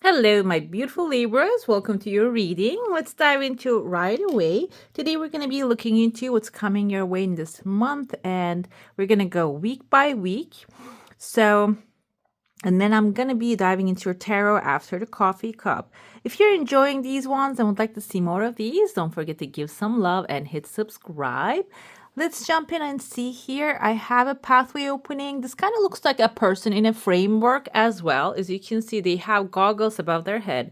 Hello, my beautiful Libras. Welcome to your reading. Let's dive into right away. Today, we're going to be looking into what's coming your way in this month, and we're going to go week by week. And then I'm going to be diving into your tarot after the coffee cup. If you're enjoying these ones and would like to see more of these, don't forget to give some love and hit subscribe. Let's jump in and see here. I have a pathway opening. This kind of looks like a person in a framework as well. As you can see, they have goggles above their head.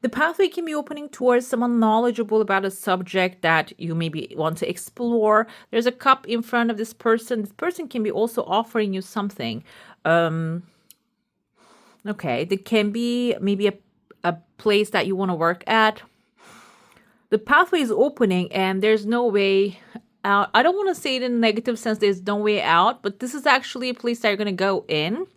The pathway can be opening towards someone knowledgeable about a subject that you maybe want to explore. There's a cup in front of this person. This person can be also offering you something. Okay, there can be maybe a place that you want to work at. The pathway is opening and there's no way out. I don't want to say it in a negative sense, there's no way out, but this is actually a place that you're going to go in.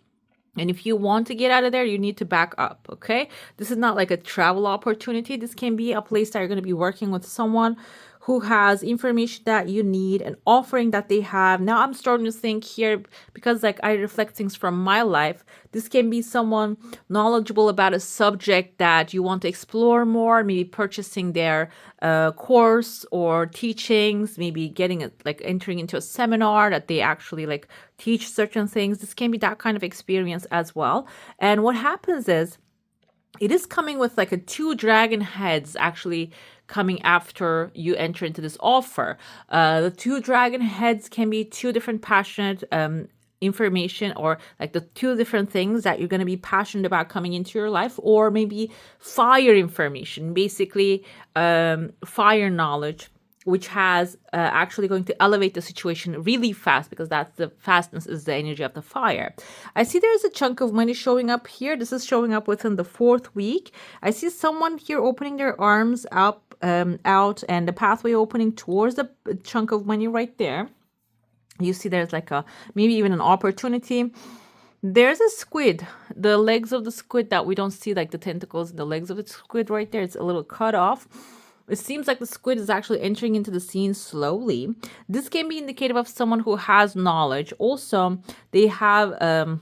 And if you want to get out of there, you need to back up, okay? This is not like a travel opportunity. This can be a place that you're going to be working with someone who has information that you need, an offering that they have. Now I'm starting to think here, because like I reflect things from my life, this can be someone knowledgeable about a subject that you want to explore more, maybe purchasing their course or teachings, maybe getting it, like entering into a seminar that they actually like teach certain things. This can be that kind of experience as well. And what happens is, it is coming with like a two dragon heads actually coming after you enter into this offer. The two dragon heads can be two different passionate information, or like the two different things that you're going to be passionate about coming into your life, or maybe fire information, basically fire knowledge, which has actually going to elevate the situation really fast, because that's the fastness is the energy of the fire. I see there's a chunk of money showing up here. This is showing up within the 4th week. I see someone here opening their arms up, out, and the pathway opening towards the chunk of money right there. You see there's like a, maybe even an opportunity. There's a squid, the legs of the squid that we don't see, like the tentacles and the legs of the squid right there. It's a little cut off. It seems like the squid is actually entering into the scene slowly. This can be indicative of someone who has knowledge. Also, they have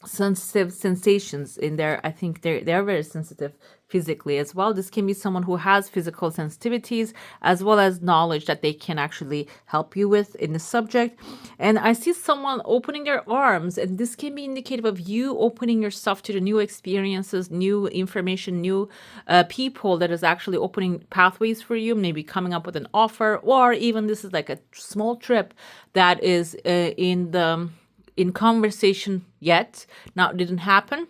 sensitive sensations in there. I think they're very sensitive physically as well. This can be someone who has physical sensitivities as well as knowledge that they can actually help you with in the subject. And I see someone opening their arms, and this can be indicative of you opening yourself to the new experiences, new information, new people that is actually opening pathways for you, maybe coming up with an offer, or even this is like a small trip that is in conversation yet, now didn't happen,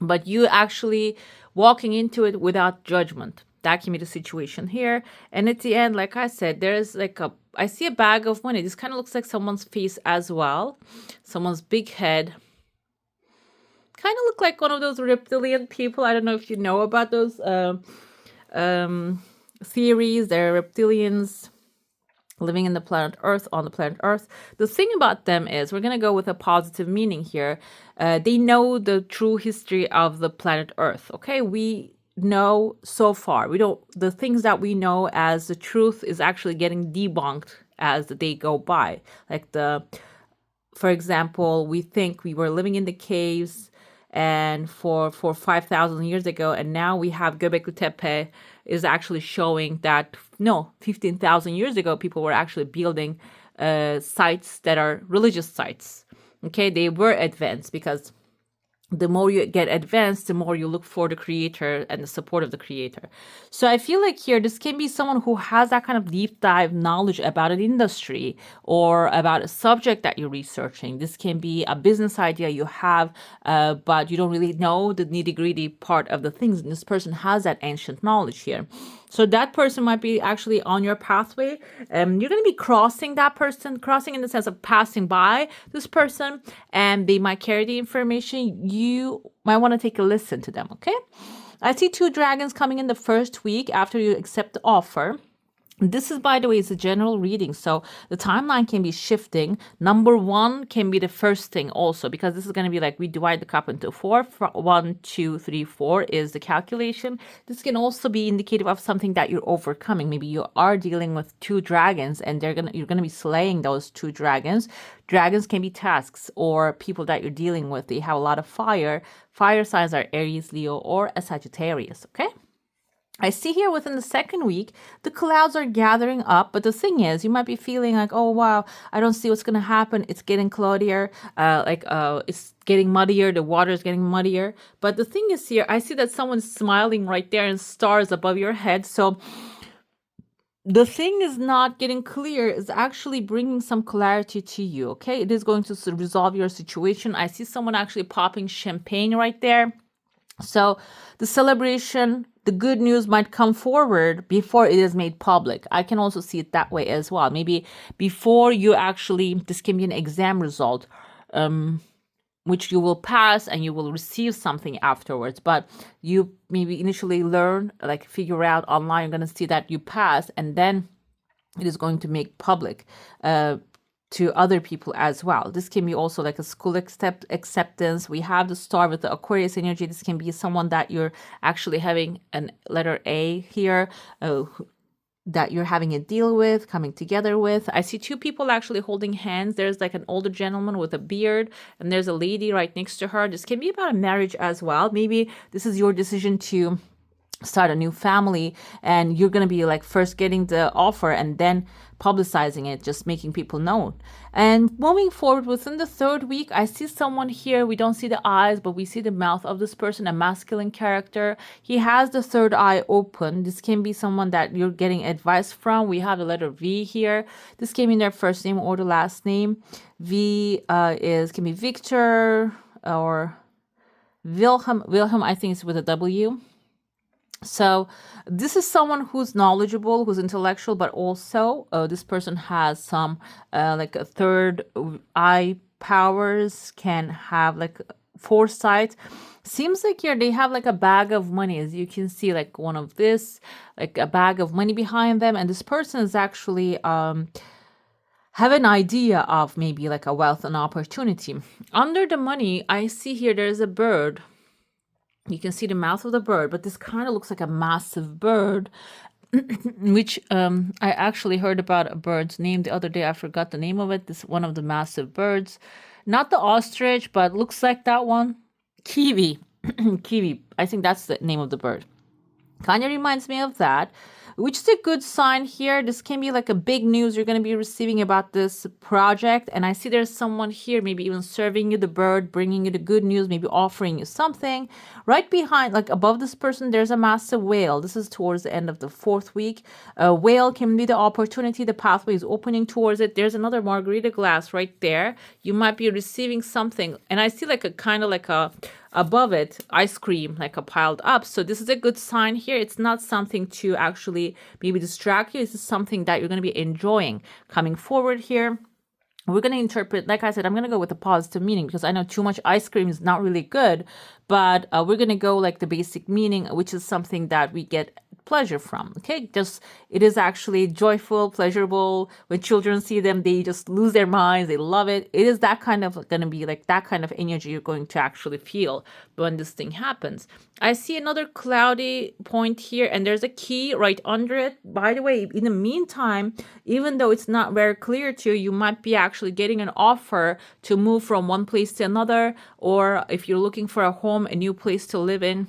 but you actually walking into it without judgment. That can be the situation here. And at the end, like I said, there's like I see a bag of money. This kind of looks like someone's face as well, someone's big head. Kind of look like one of those reptilian people. I don't know if you know about those theories. They're reptilians living in the planet Earth, on the planet Earth. The thing about them is, we're going to go with a positive meaning here. They know the true history of the planet Earth. Okay, we know so far. We don't, the things that we know as the truth is actually getting debunked as the day go by. Like for example, we think we were living in the caves and for 5,000 years ago, and now we have Göbekli Tepe is actually showing that no, 15,000 years ago people were actually building sites that are religious sites. Okay, they were advanced, because the more you get advanced, the more you look for the creator and the support of the creator. So I feel like here, this can be someone who has that kind of deep dive knowledge about an industry or about a subject that you're researching. This can be a business idea you have, but you don't really know the nitty gritty part of the things. And this person has that ancient knowledge here. So that person might be actually on your pathway. You're going to be crossing that person, crossing in the sense of passing by this person, and they might carry the information. You might want to take a listen to them, okay? I see two dragons coming in the 1st week after you accept the offer. This is, by the way, is a general reading. So the timeline can be shifting. Number one can be the first thing also, because this is going to be like we divide the cup into four. One, two, three, four is the calculation. This can also be indicative of something that you're overcoming. Maybe you are dealing with two dragons and you're gonna be slaying those two dragons. Dragons can be tasks or people that you're dealing with. They have a lot of fire. Fire signs are Aries, Leo, or a Sagittarius, okay? I see here within the second week, the clouds are gathering up. But the thing is, you might be feeling like, oh, wow, I don't see what's going to happen. It's getting cloudier. It's getting muddier. The water is getting muddier. But the thing is here, I see that someone's smiling right there and stars above your head. So the thing is not getting clear, is actually bringing some clarity to you, okay? It is going to resolve your situation. I see someone actually popping champagne right there. So the celebration, the good news might come forward before it is made public. I can also see it that way as well. Maybe before you actually, this can be an exam result, which you will pass and you will receive something afterwards. But you maybe initially learn, like figure out online, you're going to see that you pass, and then it is going to make public to other people as well. This can be also like a school acceptance. We have the star with the Aquarius energy. This can be someone that you're actually having an letter A here, that you're having a deal with, coming together with. I see two people actually holding hands. There's like an older gentleman with a beard, and there's a lady right next to her. This can be about a marriage as well. Maybe this is your decision to start a new family, and you're going to be like first getting the offer and then publicizing it, just making people know. And moving forward within the third week, I see someone here. We don't see the eyes, but we see the mouth of this person, a masculine character. He has the third eye open. This can be someone that you're getting advice from. We have the letter V here. This can be their first name or the last name. V can be Victor or Wilhelm. Wilhelm, I think, is with a W. So this is someone who's knowledgeable, who's intellectual, but also this person has some like a third eye powers, can have like foresight. Seems like here they have like a bag of money, as you can see, like one of this, like a bag of money behind them. And this person is actually have an idea of maybe like a wealth and opportunity. Under the money, I see here there's a bird. You can see the mouth of the bird, but this kind of looks like a massive bird, which I actually heard about a bird's name the other day. I forgot the name of it. This one of the massive birds, not the ostrich, but looks like that one. Kiwi. Kiwi. I think that's the name of the bird. Kind of reminds me of that, which is a good sign here. This can be like a big news you're going to be receiving about this project. And I see there's someone here, maybe even serving you the bird, bringing you the good news, maybe offering you something. Right behind, like above this person, there's a massive whale. This is towards the end of the fourth week. A whale can be the opportunity. The pathway is opening towards it. There's another margarita glass right there. You might be receiving something. And I see like a kind of like a above it, ice cream, like a piled up. So this is a good sign here. It's not something to actually maybe distract you. This is something that you're going to be enjoying coming forward here. We're going to interpret, like I said, I'm going to go with a positive meaning because I know too much ice cream is not really good, but we're going to go like the basic meaning, which is something that we get pleasure from. Okay, just it is actually joyful, pleasurable. When children see them, they just lose their minds. They love it. It is that kind of going to be like that kind of energy you're going to actually feel when this thing happens. I see another cloudy point here, and there's a key right under it. By the way, in the meantime, even though it's not very clear to you, you might be actually getting an offer to move from one place to another, or if you're looking for a home, a new place to live in.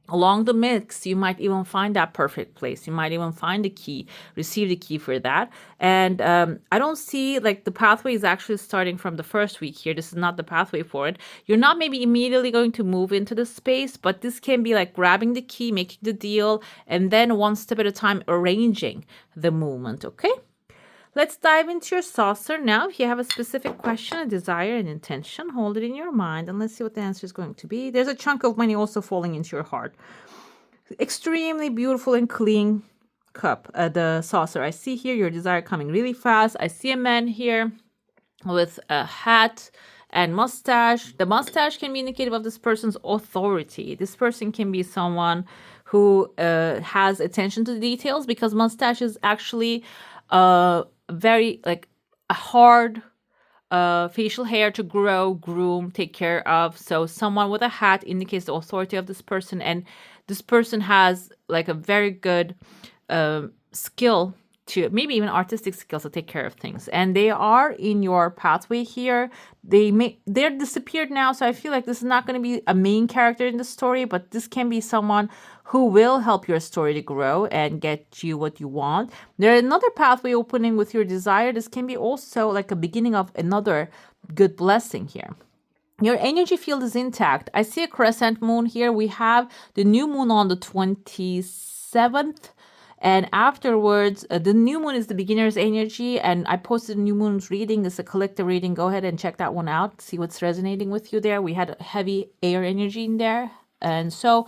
Along the mix, you might even find that perfect place. You might even find the key, receive the key for that. And I don't see like the pathway is actually starting from the first week here. This is not the pathway for it. You're not maybe immediately going to move into the space, but this can be like grabbing the key, making the deal, and then one step at a time arranging the movement, okay? Let's dive into your saucer now. If you have a specific question, a desire, an intention, hold it in your mind and let's see what the answer is going to be. There's a chunk of money also falling into your heart. Extremely beautiful and clean cup, the saucer. I see here your desire coming really fast. I see a man here with a hat and mustache. The mustache can be indicative of this person's authority. This person can be someone who has attention to the details, because mustache is actually very like a hard facial hair to grow, groom, take care of. So someone with a hat indicates the authority of this person, and this person has like a very good skill to, maybe even artistic skills to take care of things, and they are in your pathway here. They're disappeared now, so I feel like this is not going to be a main character in the story, but this can be someone who will help your story to grow and get you what you want. There's another pathway opening with your desire. This can be also like a beginning of another good blessing here. Your energy field is intact. I see a crescent moon here. We have the new moon on the 27th. And afterwards, the new moon is the beginner's energy. And I posted a new moon's reading. It's a collective reading. Go ahead and check that one out. See what's resonating with you there. We had a heavy air energy in there. And so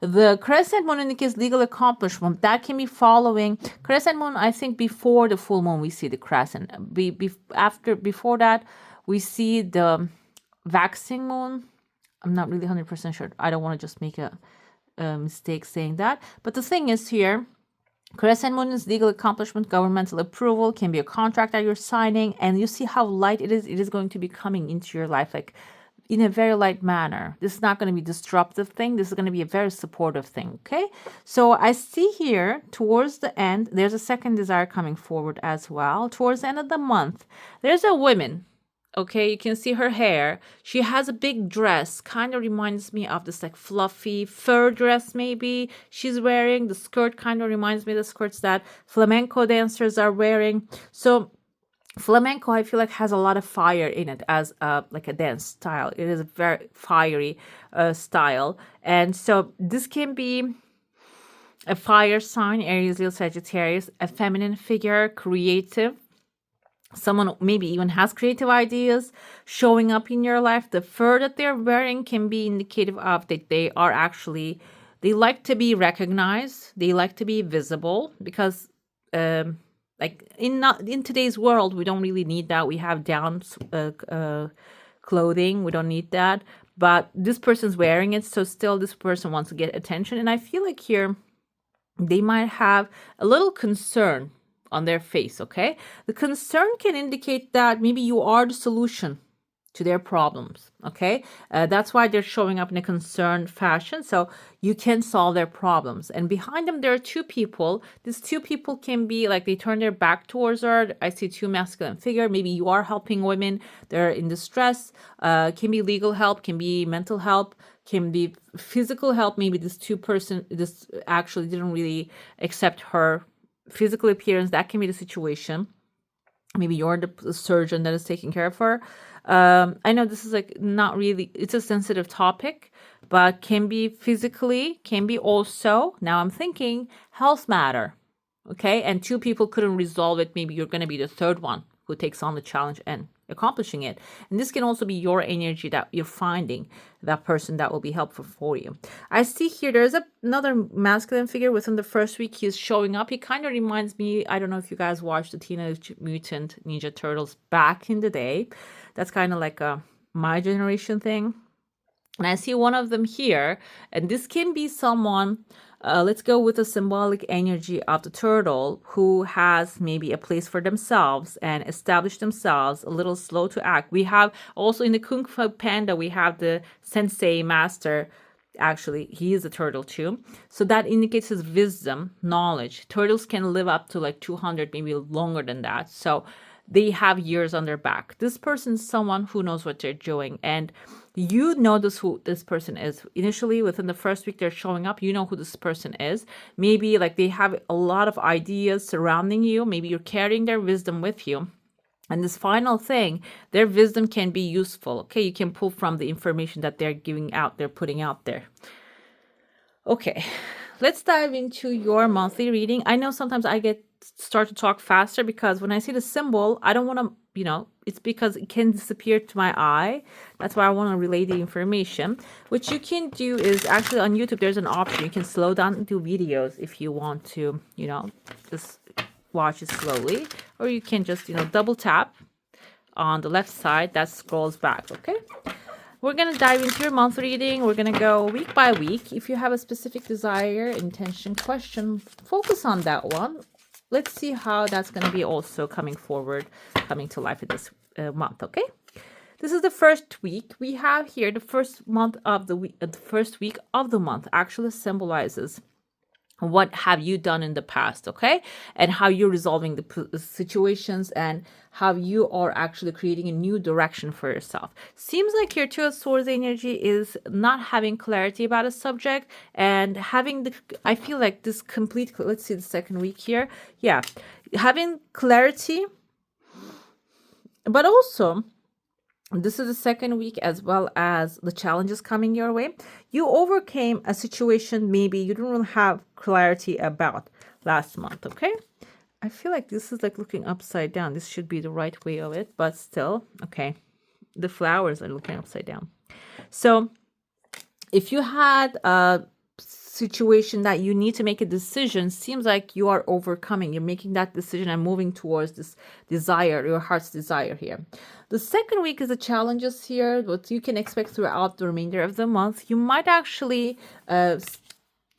the crescent moon indicates legal accomplishment. That can be following crescent moon. I think before the full moon, we see the crescent. Before that, we see the waxing moon. I'm not really 100% sure. I don't want to just make a mistake saying that. But the thing is here, crescent moon is legal accomplishment, governmental approval, can be a contract that you're signing, and you see how light it is. It is going to be coming into your life like in a very light manner. This is not going to be a disruptive thing. This is going to be a very supportive thing, okay? So I see here towards the end, there's a second desire coming forward as well. Towards the end of the month, there's a woman. Okay, you can see her hair. She has a big dress, kind of reminds me of this like fluffy fur dress maybe she's wearing. The skirt kind of reminds me of the skirts that flamenco dancers are wearing. So flamenco, I feel like, has a lot of fire in it as like a dance style. It is a very fiery style. And so this can be a fire sign, Aries, Leo, Sagittarius, a feminine figure, creative. Someone maybe even has creative ideas showing up in your life. The fur that they're wearing can be indicative of that they are actually, they like to be recognized. They like to be visible, because like in today's world, we don't really need that. We have down clothing. We don't need that. But this person's wearing it, so still this person wants to get attention. And I feel like here they might have a little concern on their face, okay? The concern can indicate that maybe you are the solution to their problems, okay? That's why they're showing up in a concerned fashion, so you can solve their problems. And behind them, there are two people. These two people can be like they turn their back towards her. I see two masculine figure. Maybe you are helping women. They're in distress. Can be legal help, can be mental help, can be physical help. Maybe this actually didn't really accept her physical appearance. That can be the situation. Maybe you're the surgeon that is taking care of her. I know this is like not really, it's a sensitive topic, but can be physically, can be also, now I'm thinking, health matter. Okay, and two people couldn't resolve it. Maybe you're going to be the third one who takes on the challenge and accomplishing it. And this can also be your energy that you're finding that person that will be helpful for you. I see here there's another masculine figure within the first week. He's showing up. He kind of reminds me, I don't know if you guys watched the Teenage Mutant Ninja Turtles back in the day. That's kind of like a my generation thing. And I see one of them here, and this can be someone, let's go with the symbolic energy of the turtle, who has maybe a place for themselves and established themselves, a little slow to act. We have also in the Kung Fu Panda, we have the sensei master. Actually, he is a turtle too. So that indicates his wisdom, knowledge. Turtles can live up to like 200, maybe longer than that. So they have years on their back. This person is someone who knows what they're doing, and you know who this person is. Initially, within the first week they're showing up, you know who this person is. Maybe like they have a lot of ideas surrounding you. Maybe you're carrying their wisdom with you. And this final thing, their wisdom can be useful. Okay, you can pull from the information that they're giving out, they're putting out there. Okay, let's dive into your monthly reading. I know sometimes I start to talk faster because when I see the symbol, I don't want to, it's because it can disappear to my eye. That's why I want to relay the information. What you can do is actually on YouTube, there's an option. You can slow down and do videos if you want to, just watch it slowly. Or you can just, double tap on the left side that scrolls back, okay? We're going to dive into your month reading. We're going to go week by week. If you have a specific desire, intention, question, focus on that one. Let's see how that's going to be also coming forward, coming to life in this month, okay? This is the first week. We have here the first month of the week, the first week of the month actually symbolizes what have you done in the past, okay? And how you're resolving the situations and how you are actually creating a new direction for yourself. Seems like your Two of Swords energy is not having clarity about a subject and having I feel like this complete, let's see the second week here. Yeah, having clarity, but also this is the second week as well as the challenges coming your way. You overcame a situation maybe you didn't really have clarity about last month, okay? I feel like this is like looking upside down. This should be the right way of it, but still, okay. The flowers are looking upside down. So if you had a situation that you need to make a decision, seems like you are overcoming. You're making that decision and moving towards this desire, your heart's desire here. The second week is the challenges here, what you can expect throughout the remainder of the month. You might actually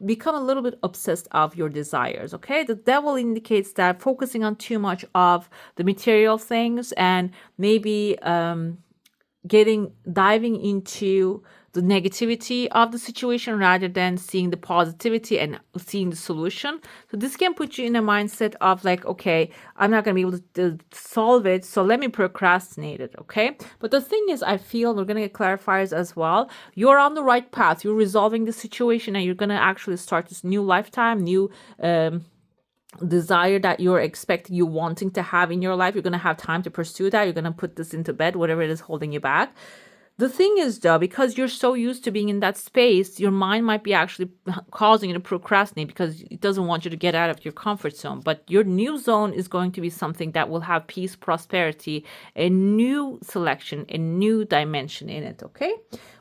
become a little bit obsessed of your desires, okay? The devil indicates that focusing on too much of the material things and maybe diving into the negativity of the situation rather than seeing the positivity and seeing the solution. So this can put you in a mindset of like, okay, I'm not going to be able to solve it, so let me procrastinate it, okay? But the thing is, I feel we're going to get clarifiers as well. You're on the right path. You're resolving the situation and you're going to actually start this new lifetime, new desire that you're expecting, you wanting to have in your life. You're going to have time to pursue that. You're going to put this into bed, whatever it is holding you back. The thing is, though, because you're so used to being in that space, your mind might be actually causing you to procrastinate because it doesn't want you to get out of your comfort zone. But your new zone is going to be something that will have peace, prosperity, a new selection, a new dimension in it, okay?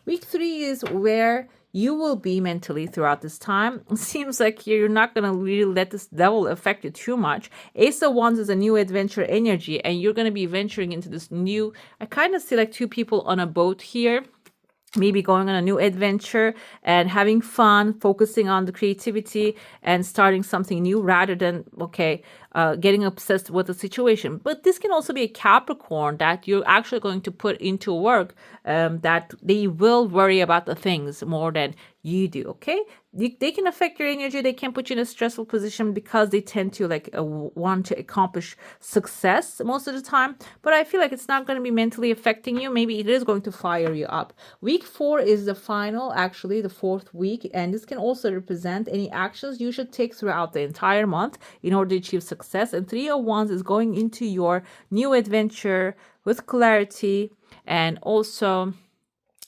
Week 3 is where you will be mentally throughout this time. It seems like you're not going to really let this devil affect you too much. Ace of Wands is a new adventure energy, and you're going to be venturing into this new, I kind of see like two people on a boat here, maybe going on a new adventure and having fun, focusing on the creativity and starting something new rather than, getting obsessed with the situation. But this can also be a Capricorn that you're actually going to put into work, that they will worry about the things more than you do, okay? They can affect your energy. They can put you in a stressful position because they tend to want to accomplish success most of the time. But I feel like it's not going to be mentally affecting you. Maybe it is going to fire you up. Week 4 is the final, actually the 4th week. And this can also represent any actions you should take throughout the entire month in order to achieve success. And 3 of Wands is going into your new adventure with clarity and also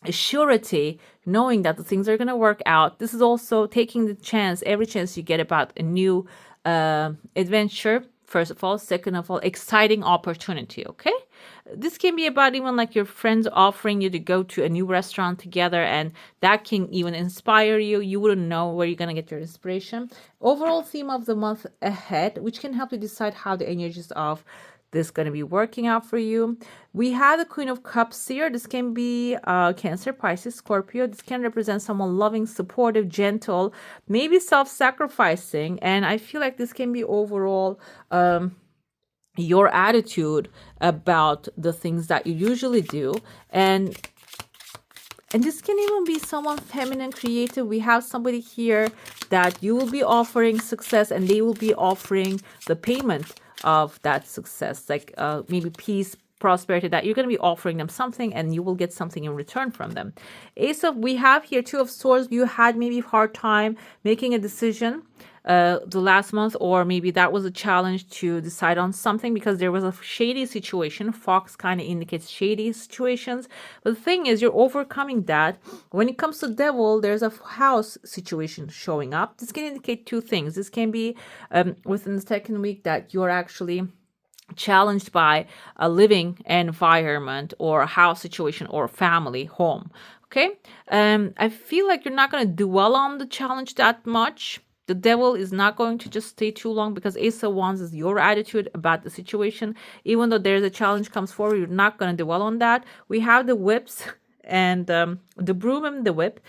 surety, knowing that the things are going to work out. This is also taking the chance, every chance you get about a new adventure, first of all. Second of all, exciting opportunity, okay? This can be about even like your friends offering you to go to a new restaurant together, and that can even inspire you. You wouldn't know where you're going to get your inspiration. Overall theme of the month ahead, which can help you decide how the energies of this going to be working out for you. We have the Queen of Cups here. This can be Cancer, Pisces, Scorpio. This can represent someone loving, supportive, gentle, maybe self-sacrificing. And I feel like this can be overall your attitude about the things that you usually do. And this can even be someone feminine, creative. We have somebody here that you will be offering success and they will be offering the payment of that success, like maybe peace, prosperity, that you're going to be offering them something and you will get something in return from them. We have here 2 of Swords. You had maybe hard time making a decision the last month, or maybe that was a challenge to decide on something because there was a shady situation. Fox kind of indicates shady situations. But the thing is, you're overcoming that. When it comes to devil, there's a house situation showing up. This can indicate 2 things. This can be within the second week that you're actually challenged by a living environment or a house situation or family home. Okay. I feel like you're not going to dwell on the challenge that much. The devil is not going to just stay too long, because Ace of Wands is your attitude about the situation. Even though there's a challenge comes forward, you're not going to dwell on that. We have the whips and the broom and the whip.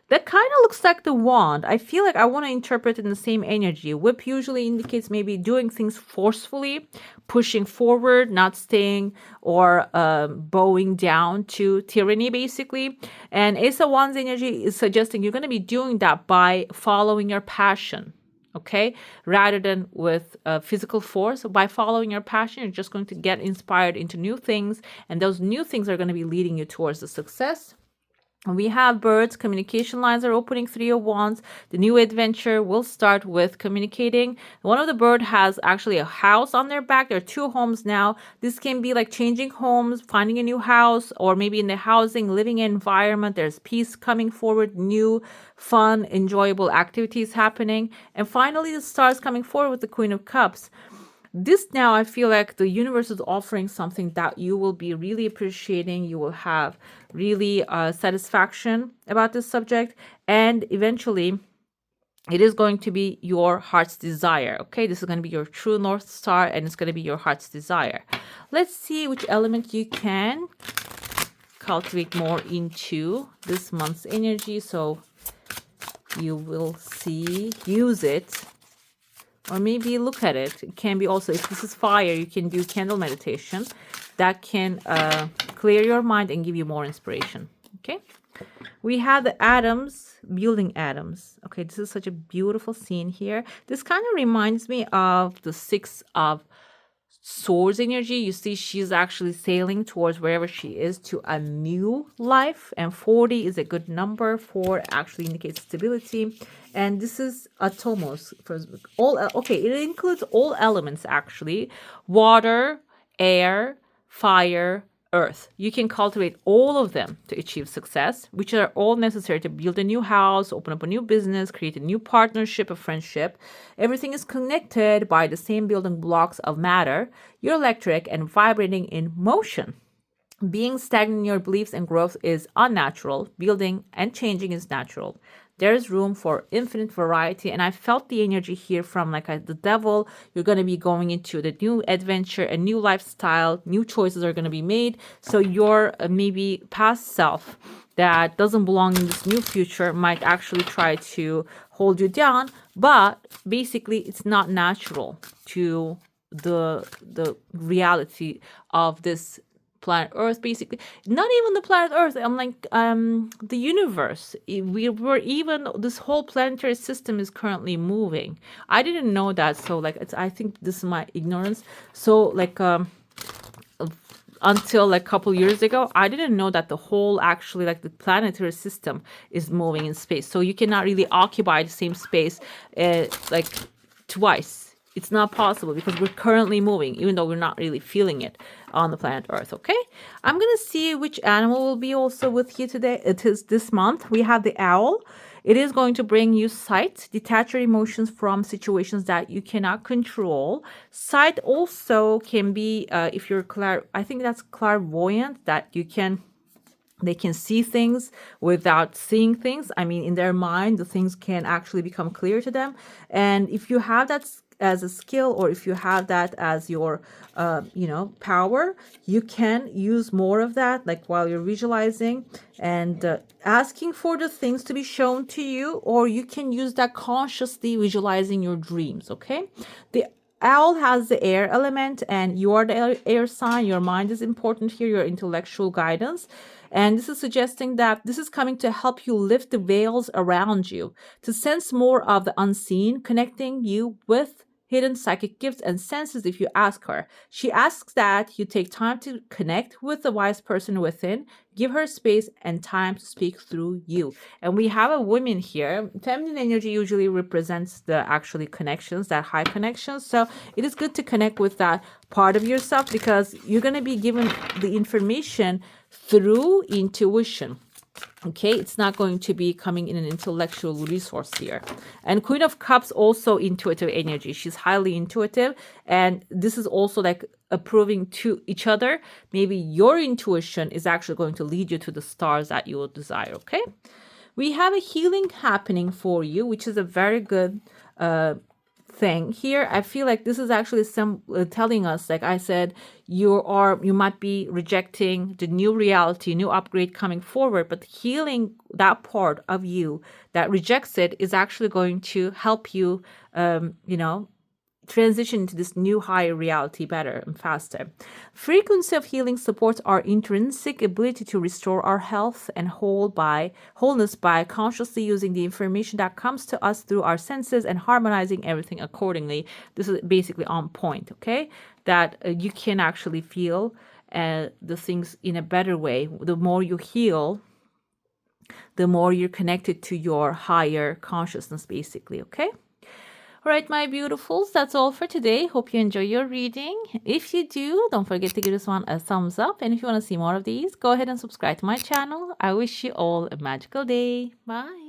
That kind of looks like the wand. I feel like I want to interpret it in the same energy. Whip usually indicates maybe doing things forcefully, pushing forward, not staying or bowing down to tyranny, basically. And Ace of Wands energy is suggesting you're going to be doing that by following your passion. Okay, rather than with physical force. By following your passion, you're just going to get inspired into new things, and those new things are going to be leading you towards the success. We have birds, communication lines are opening, 3 of Wands. The new adventure will start with communicating. One of the bird has actually a house on their back. There are 2 homes now. This can be like changing homes, finding a new house, or maybe in the housing, living environment. There's peace coming forward, new, fun, enjoyable activities happening. And finally, the stars coming forward with the Queen of Cups. This now, I feel like the universe is offering something that you will be really appreciating. You will have really satisfaction about this subject. And eventually, it is going to be your heart's desire. Okay, this is going to be your true North Star, and it's going to be your heart's desire. Let's see which element you can cultivate more into this month's energy. So you will see, use it. Or maybe look at it. It can be also, if this is fire, you can do candle meditation. That can clear your mind and give you more inspiration. Okay. We have the atoms, building atoms. Okay, this is such a beautiful scene here. This kind of reminds me of the 6 of Swords energy. You see she's actually sailing towards wherever she is to a new life, and 40 is a good number. 4 actually indicates stability, and this is atomos for all. Okay, it includes all elements actually: water, air, fire, earth. You can cultivate all of them to achieve success, which are all necessary to build a new house, open up a new business, create a new partnership, a friendship. Everything is connected by the same building blocks of matter. You're electric and vibrating in motion. Being stagnant in your beliefs and growth is unnatural. Building and changing is natural. There's room for infinite variety, and I felt the energy here from the devil. You're going to be going into the new adventure, a new lifestyle, new choices are going to be made. So your maybe past self that doesn't belong in this new future might actually try to hold you down, but basically it's not natural to the reality of this planet Earth. Basically, not even the planet Earth, I'm like the universe. We're even, this whole planetary system is currently moving. I didn't know that, so I think this is my ignorance. So until a couple years ago, I didn't know that the whole actually the planetary system is moving in space. So you cannot really occupy the same space twice. It's not possible because we're currently moving, even though we're not really feeling it on the planet Earth, okay? I'm going to see which animal will be also with you today. It is this month. We have the owl. It is going to bring you sight, detach your emotions from situations that you cannot control. Sight also can be, if you're I think that's clairvoyant, that they can see things without seeing things. I mean, in their mind, the things can actually become clear to them. And if you have that as a skill, or if you have that as your power, you can use more of that, while you're visualizing and asking for the things to be shown to you, or you can use that consciously visualizing your dreams. Okay, the owl has the air element, and you are the air sign. Your mind is important here, your intellectual guidance. And this is suggesting that this is coming to help you lift the veils around you, to sense more of the unseen, connecting you with hidden psychic gifts and senses if you ask her. She asks that you take time to connect with the wise person within, give her space and time to speak through you. And we have a woman here. Feminine energy usually represents the actually connections, that high connections. So it is good to connect with that part of yourself, because you're going to be given the information through intuition. Okay, it's not going to be coming in an intellectual resource here. And Queen of Cups, also intuitive energy. She's highly intuitive. And this is also approving to each other. Maybe your intuition is actually going to lead you to the stars that you will desire. Okay. We have a healing happening for you, which is a very good thing here. I feel like this is actually some telling us, like I said, you might be rejecting the new reality, new upgrade coming forward, but healing that part of you that rejects it is actually going to help you, transition to this new higher reality better and faster. Frequency of healing supports our intrinsic ability to restore our health and wholeness by consciously using the information that comes to us through our senses and harmonizing everything accordingly. This is basically on point, okay? That you can actually feel the things in a better way. The more you heal, the more you're connected to your higher consciousness, basically, okay? All right, my beautifuls, that's all for today. Hope you enjoy your reading. If you do, don't forget to give this one a thumbs up. And if you want to see more of these, go ahead and subscribe to my channel. I wish you all a magical day. Bye.